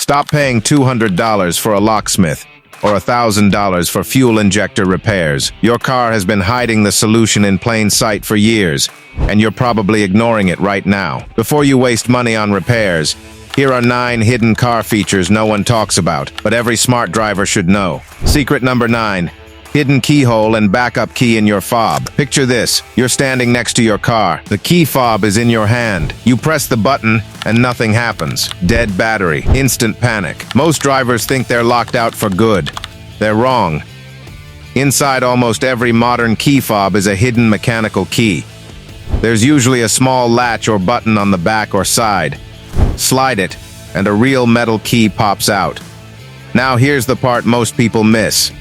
Stop paying $200 for a locksmith or $1,000 for fuel injector repairs. Your car has been hiding the solution in plain sight for years, and you're probably ignoring it right now. Before you waste money on repairs, here are 9 hidden car features no one talks about, but every smart driver should know. Secret number 9. Hidden keyhole and backup key in your fob. Picture this. You're standing next to your car. The key fob is in your hand. You press the button and nothing happens. Dead battery. Instant panic. Most drivers think they're locked out for good. They're wrong. Inside almost every modern key fob is a hidden mechanical key. There's usually a small latch or button on the back or side. Slide it, and a real metal key pops out. Now here's the part most people miss.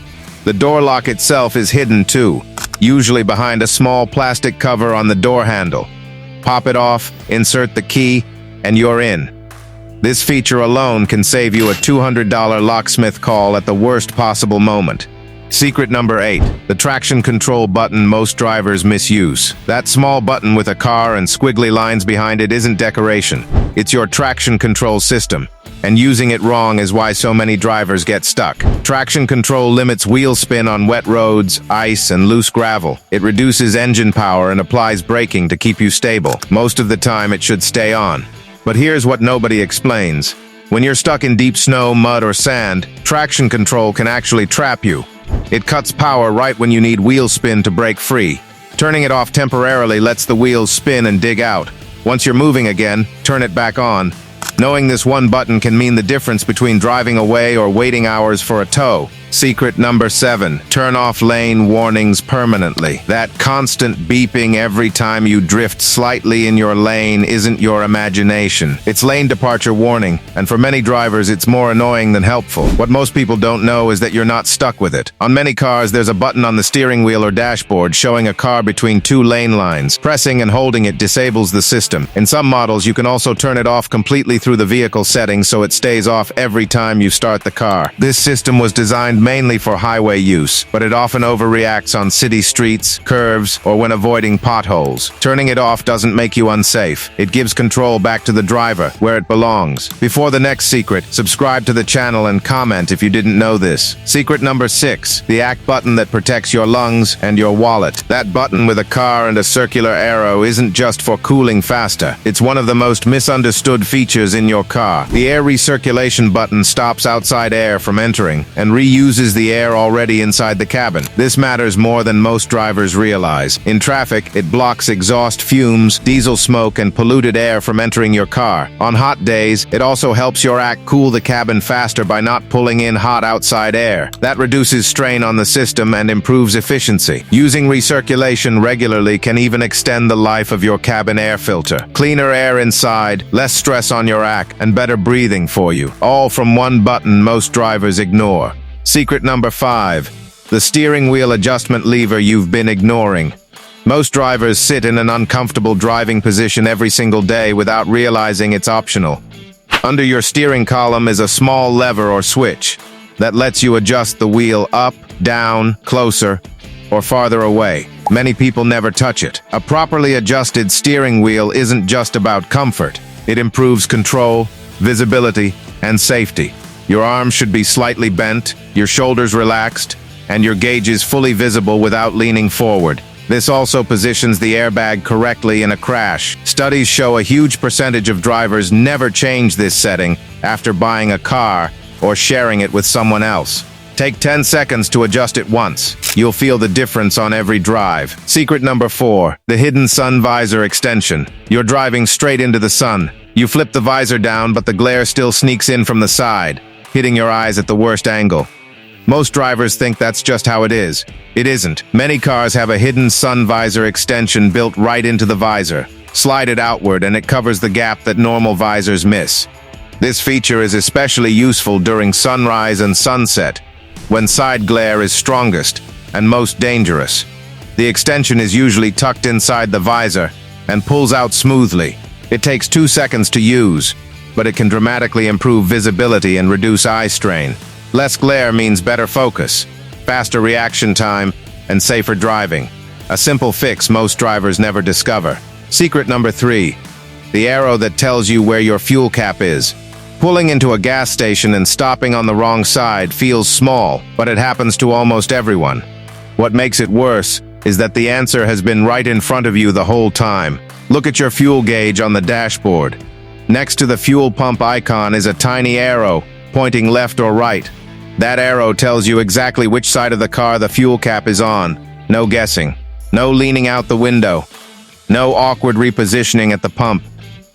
The door lock itself is hidden too, usually behind a small plastic cover on the door handle. Pop it off, insert the key, and you're in. This feature alone can save you a $200 locksmith call at the worst possible moment. Secret number 8. The traction control button most drivers misuse. That small button with a car and squiggly lines behind it isn't decoration. It's your traction control system. And using it wrong is why so many drivers get stuck. Traction control limits wheel spin on wet roads, ice, and loose gravel. It reduces engine power and applies braking to keep you stable. Most of the time it should stay on. But here's what nobody explains. When you're stuck in deep snow, mud, or sand, traction control can actually trap you. It cuts power right when you need wheel spin to break free. Turning it off temporarily lets the wheels spin and dig out. Once you're moving again, turn it back on. Knowing this one button can mean the difference between driving away or waiting hours for a tow. Secret number 7. Turn off lane warnings permanently. That constant beeping every time you drift slightly in your lane isn't your imagination. It's lane departure warning, and for many drivers it's more annoying than helpful. What most people don't know is that you're not stuck with it. On many cars there's a button on the steering wheel or dashboard showing a car between 2 lane lines. Pressing and holding it disables the system. In some models you can also turn it off completely through the vehicle settings so it stays off every time you start the car. This system was designed mainly for highway use, but it often overreacts on city streets, curves, or when avoiding potholes. Turning it off doesn't make you unsafe. It gives control back to the driver, where it belongs. Before the next secret, subscribe to the channel and comment if you didn't know this. Secret number 6. The act button that protects your lungs and your wallet. That button with a car and a circular arrow isn't just for cooling faster. It's one of the most misunderstood features in your car. The air recirculation button stops outside air from entering and reuses the air already inside the cabin. This matters more than most drivers realize. In traffic, it blocks exhaust fumes, diesel smoke, and polluted air from entering your car. On hot days, it also helps your act cool the cabin faster by not pulling in hot outside air. That reduces strain on the system and improves efficiency. Using recirculation regularly can even extend the life of your cabin air filter. Cleaner air inside, less stress on your act, and better breathing for you. All from one button most drivers ignore. Secret number 5. The steering wheel adjustment lever you've been ignoring. Most drivers sit in an uncomfortable driving position every single day without realizing it's optional. Under your steering column is a small lever or switch that lets you adjust the wheel up, down, closer, or farther away. Many people never touch it. A properly adjusted steering wheel isn't just about comfort. It improves control, visibility, and safety. Your arms should be slightly bent, your shoulders relaxed, and your gauges fully visible without leaning forward. This also positions the airbag correctly in a crash. Studies show a huge percentage of drivers never change this setting after buying a car or sharing it with someone else. Take 10 seconds to adjust it once. You'll feel the difference on every drive. Secret number 4. The hidden sun visor extension. You're driving straight into the sun. You flip the visor down, but the glare still sneaks in from the side, hitting your eyes at the worst angle. Most drivers think that's just how it is. It isn't. Many cars have a hidden sun visor extension built right into the visor. Slide it outward and it covers the gap that normal visors miss. This feature is especially useful during sunrise and sunset, when side glare is strongest and most dangerous. The extension is usually tucked inside the visor and pulls out smoothly. It takes 2 seconds to use, but it can dramatically improve visibility and reduce eye strain. Less glare means better focus, faster reaction time, and safer driving. A simple fix most drivers never discover. Secret number 3. The arrow that tells you where your fuel cap is. Pulling into a gas station and stopping on the wrong side feels small, but it happens to almost everyone. What makes it worse is that the answer has been right in front of you the whole time. Look at your fuel gauge on the dashboard. Next to the fuel pump icon is a tiny arrow pointing left or right. That arrow tells you exactly which side of the car the fuel cap is on. No guessing. No leaning out the window. No awkward repositioning at the pump.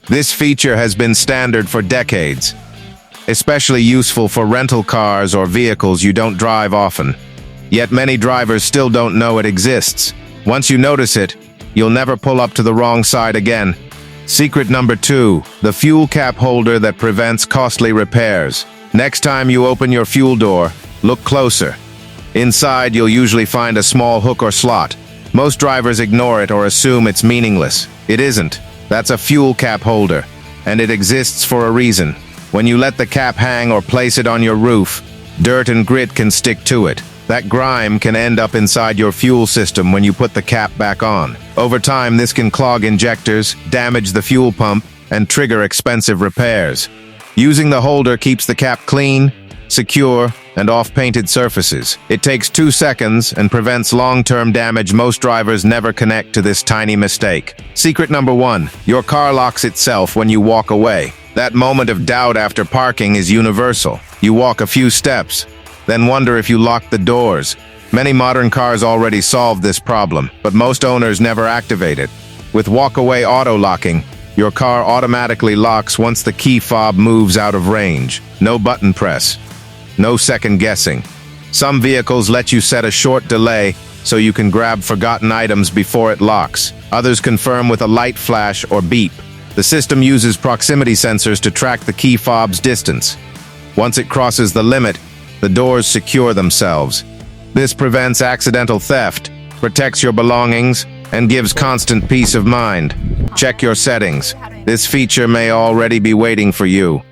This feature has been standard for decades, especially useful for rental cars or vehicles you don't drive often. Yet many drivers still don't know it exists. Once you notice it, you'll never pull up to the wrong side again. Secret number 2, the fuel cap holder that prevents costly repairs. Next time you open your fuel door, look closer. Inside, you'll usually find a small hook or slot. Most drivers ignore it or assume it's meaningless. It isn't. That's a fuel cap holder, and it exists for a reason. When you let the cap hang or place it on your roof, dirt and grit can stick to it. That grime can end up inside your fuel system when you put the cap back on. Over time, this can clog injectors, damage the fuel pump, and trigger expensive repairs. Using the holder keeps the cap clean, secure, and off painted surfaces. It takes 2 seconds and prevents long-term damage. Most drivers never connect to this tiny mistake. Secret number 1, your car locks itself when you walk away. That moment of doubt after parking is universal. You walk a few steps, then wonder if you locked the doors. Many modern cars already solved this problem, but most owners never activate it. With walk-away auto-locking, your car automatically locks once the key fob moves out of range. No button press. No second guessing. Some vehicles let you set a short delay so you can grab forgotten items before it locks. Others confirm with a light flash or beep. The system uses proximity sensors to track the key fob's distance. Once it crosses the limit, the doors secure themselves. This prevents accidental theft, protects your belongings, and gives constant peace of mind. Check your settings. This feature may already be waiting for you.